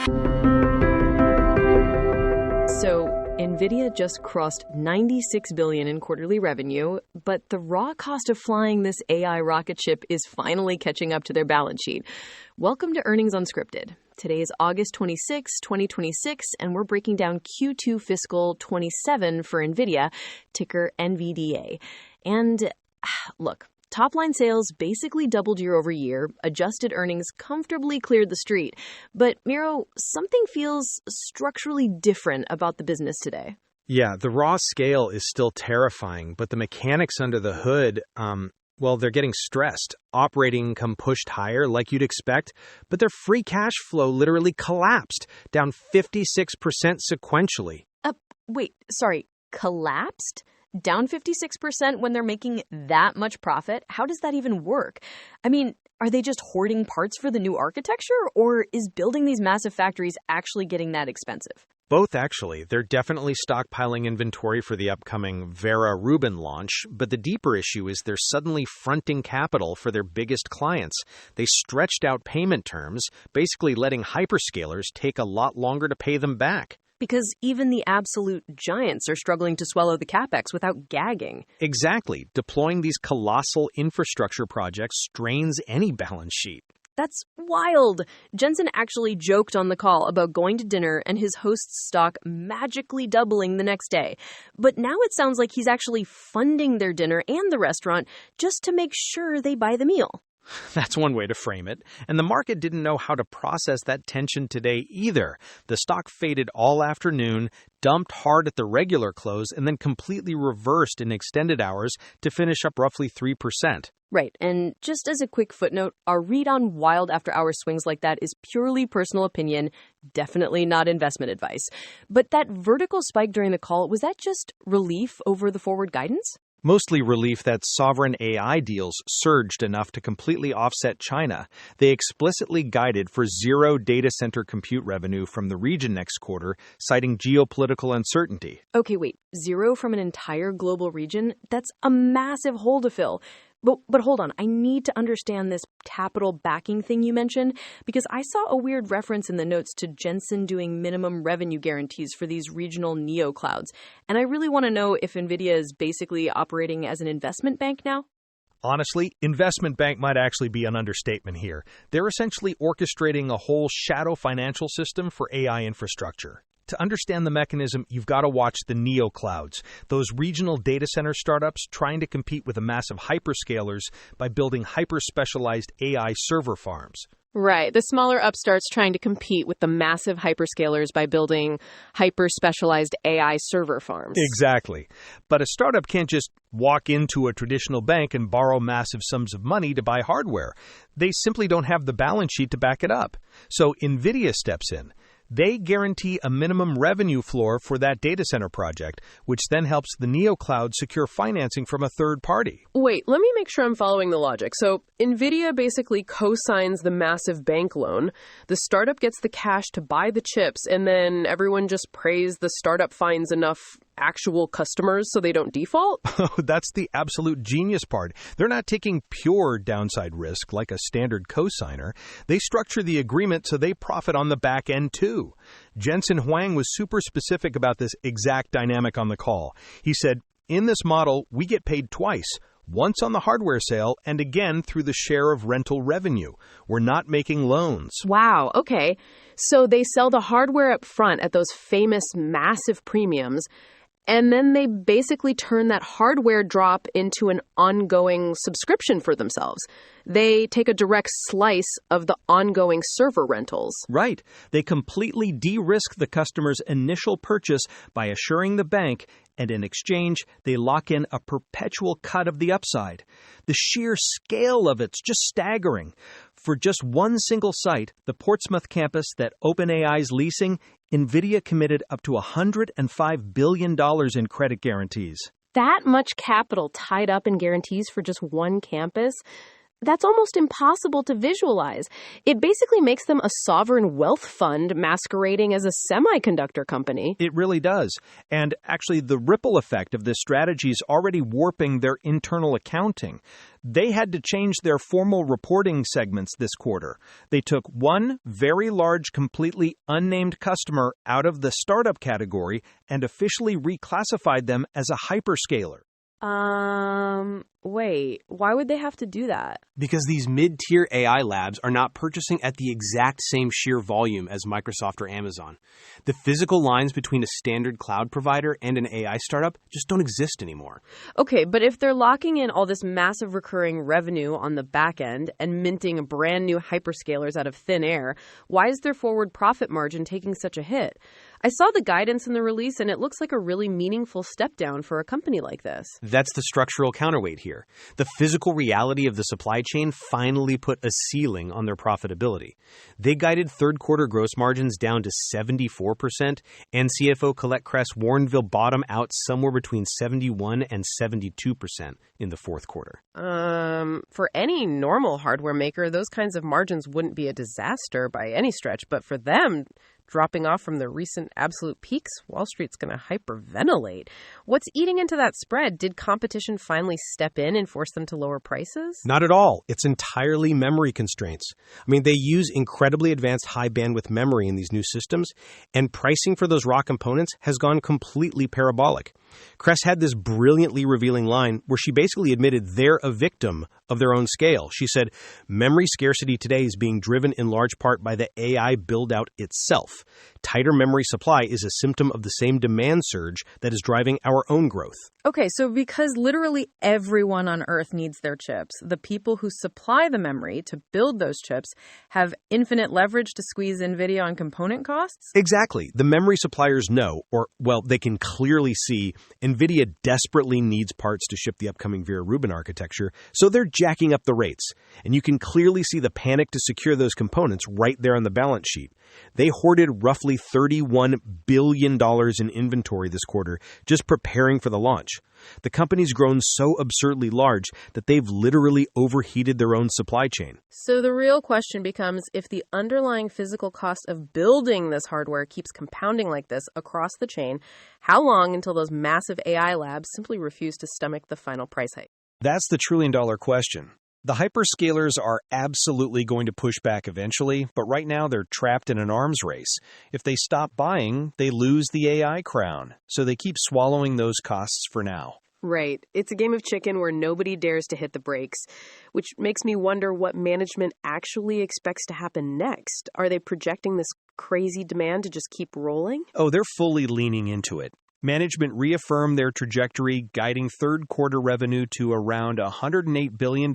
So, NVIDIA just crossed $96 billion in quarterly revenue, but the raw cost of flying this AI rocket ship is finally catching up to their balance sheet. Welcome to Earnings Unscripted. Today is August 26, 2026, and we're breaking down Q2 fiscal 27 for NVIDIA, ticker NVDA. And look, top-line sales basically doubled year over year, adjusted earnings comfortably cleared the street. But, Miro, something feels structurally different about the business today. Yeah, the raw scale is still terrifying, but the mechanics under the hood, well, they're getting stressed. Operating income pushed higher like you'd expect, but their free cash flow literally collapsed, down 56% sequentially. Wait, sorry, collapsed? Down 56% when they're making that much profit? How does that even work? I mean, are they just hoarding parts for the new architecture, or is building these massive factories actually getting that expensive? Both, actually. They're definitely stockpiling inventory for the upcoming Vera Rubin launch, but the deeper issue is they're suddenly fronting capital for their biggest clients. They stretched out payment terms, basically letting hyperscalers take a lot longer to pay them back. Because even the absolute giants are struggling to swallow the capex without gagging. Exactly. Deploying these colossal infrastructure projects strains any balance sheet. That's wild. Jensen actually joked on the call about going to dinner and his host's stock magically doubling the next day. But now it sounds like he's actually funding their dinner and the restaurant just to make sure they buy the meal. That's one way to frame it. And the market didn't know how to process that tension today either. The stock faded all afternoon, dumped hard at the regular close, and then completely reversed in extended hours to finish up roughly 3%. Right. And just as a quick footnote, our read on wild after-hour swings like that is purely personal opinion, definitely not investment advice. But that vertical spike during the call, was that just relief over the forward guidance? Mostly relief that sovereign AI deals surged enough to completely offset China. They explicitly guided for zero data center compute revenue from the region next quarter, citing geopolitical uncertainty. Okay, wait. Zero from an entire global region? That's a massive hole to fill. But hold on, I need to understand this capital backing thing you mentioned, because I saw a weird reference in the notes to Jensen doing minimum revenue guarantees for these regional NeoClouds. And I really want to know if NVIDIA is basically operating as an investment bank now. Honestly, investment bank might actually be an understatement here. They're essentially orchestrating a whole shadow financial system for AI infrastructure. To understand the mechanism, you've got to watch the NeoClouds, those regional data center startups trying to compete with the massive hyperscalers by building hyper-specialized AI server farms. Right, the smaller upstarts trying to compete with the massive hyperscalers by building hyper-specialized AI server farms. Exactly. But a startup can't just walk into a traditional bank and borrow massive sums of money to buy hardware. They simply don't have the balance sheet to back it up. So NVIDIA steps in. They guarantee a minimum revenue floor for that data center project, which then helps the NeoCloud secure financing from a third party. Wait, let me make sure I'm following the logic. So NVIDIA basically co-signs the massive bank loan, the startup gets the cash to buy the chips, and then everyone just prays the startup finds enough actual customers so they don't default? That's the absolute genius part. They're not taking pure downside risk like a standard cosigner. They structure the agreement so they profit on the back end too. Jensen Huang was super specific about this exact dynamic on the call. He said, in this model, we get paid twice. Once on the hardware sale and again through the share of rental revenue. We're not making loans. Wow, okay. So they sell the hardware up front at those famous massive premiums, and then they basically turn that hardware drop into an ongoing subscription for themselves. They take a direct slice of the ongoing server rentals. Right. They completely de-risk the customer's initial purchase by assuring the bank, and in exchange, they lock in a perpetual cut of the upside. The sheer scale of it's just staggering. For just one single site, the Portsmouth campus that OpenAI's leasing, NVIDIA committed up to $105 billion in credit guarantees. That much capital tied up in guarantees for just one campus? that's almost impossible to visualize. It basically makes them a sovereign wealth fund masquerading as a semiconductor company. It really does. And actually, the ripple effect of this strategy is already warping their internal accounting. They had to change their formal reporting segments this quarter. They took one very large, completely unnamed customer out of the startup category and officially reclassified them as a hyperscaler. Wait, why would they have to do that? Because these mid-tier AI labs are not purchasing at the exact same sheer volume as Microsoft or Amazon. The physical lines between a standard cloud provider and an AI startup just don't exist anymore. Okay, but if they're locking in all this massive recurring revenue on the back end and minting brand new hyperscalers out of thin air, why is their forward profit margin taking such a hit? I saw the guidance in the release, and it looks like a really meaningful step down for a company like this. That's the structural counterweight here. The physical reality of the supply chain finally put a ceiling on their profitability. They guided third-quarter gross margins down to 74%, and CFO Colette Kress warned they'll bottom out somewhere between 71 and 72% in the fourth quarter. For any normal hardware maker, those kinds of margins wouldn't be a disaster by any stretch, but for them, dropping off from the recent absolute peaks, Wall Street's going to hyperventilate. What's eating into that spread? Did competition finally step in and force them to lower prices? Not at all. It's entirely memory constraints. I mean, they use incredibly advanced high bandwidth memory in these new systems, and pricing for those raw components has gone completely parabolic. Kress had this brilliantly revealing line where she basically admitted they're a victim of their own scale. She said, memory scarcity today is being driven in large part by the AI build-out itself. Tighter memory supply is a symptom of the same demand surge that is driving our own growth. Okay, so because literally everyone on Earth needs their chips, the people who supply the memory to build those chips have infinite leverage to squeeze NVIDIA on component costs? Exactly. The memory suppliers know, or, well, they can clearly see NVIDIA desperately needs parts to ship the upcoming Vera Rubin architecture, so they're jacking up the rates. And you can clearly see the panic to secure those components right there on the balance sheet. They hoarded roughly $31 billion in inventory this quarter, just preparing for the launch. The company's grown so absurdly large that they've literally overheated their own supply chain. So the real question becomes, if the underlying physical cost of building this hardware keeps compounding like this across the chain, how long until those massive AI labs simply refuse to stomach the final price hike? That's the trillion-dollar question. The hyperscalers are absolutely going to push back eventually, but right now they're trapped in an arms race. If they stop buying, they lose the AI crown, so they keep swallowing those costs for now. Right. It's a game of chicken where nobody dares to hit the brakes, which makes me wonder what management actually expects to happen next. Are they projecting this crazy demand to just keep rolling? Oh, they're fully leaning into it. Management reaffirmed their trajectory, guiding third-quarter revenue to around $108 billion,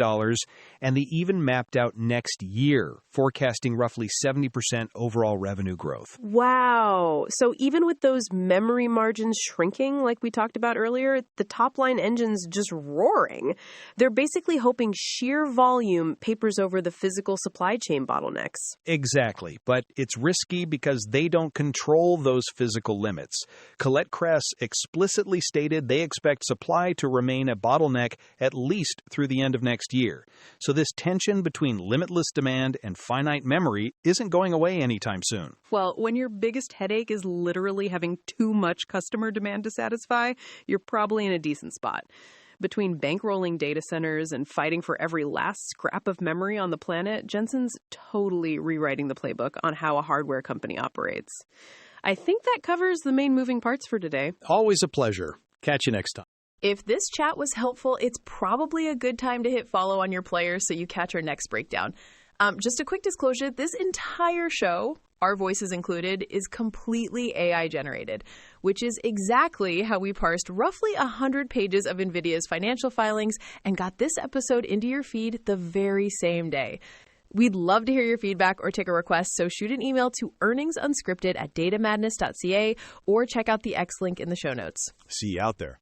and they even mapped out next year, forecasting roughly 70% overall revenue growth. Wow. So even with those memory margins shrinking, like we talked about earlier, the top-line engine's just roaring. They're basically hoping sheer volume papers over the physical supply chain bottlenecks. Exactly, but it's risky because they don't control those physical limits. Colette Kress explicitly stated they expect supply to remain a bottleneck at least through the end of next year. So this tension between limitless demand and finite memory isn't going away anytime soon. Well, when your biggest headache is literally having too much customer demand to satisfy, you're probably in a decent spot. Between bankrolling data centers and fighting for every last scrap of memory on the planet, Jensen's totally rewriting the playbook on how a hardware company operates. I think that covers the main moving parts for today. Always a pleasure. Catch you next time. If this chat was helpful, it's probably a good time to hit follow on your player so you catch our next breakdown. Just a quick disclosure, this entire show, our voices included, is completely AI generated, which is exactly how we parsed roughly 100 pages of NVIDIA's financial filings and got this episode into your feed the very same day. We'd love to hear your feedback or take a request, so shoot an email to earningsunscripted@datamadness.ca or check out the X link in the show notes. See you out there.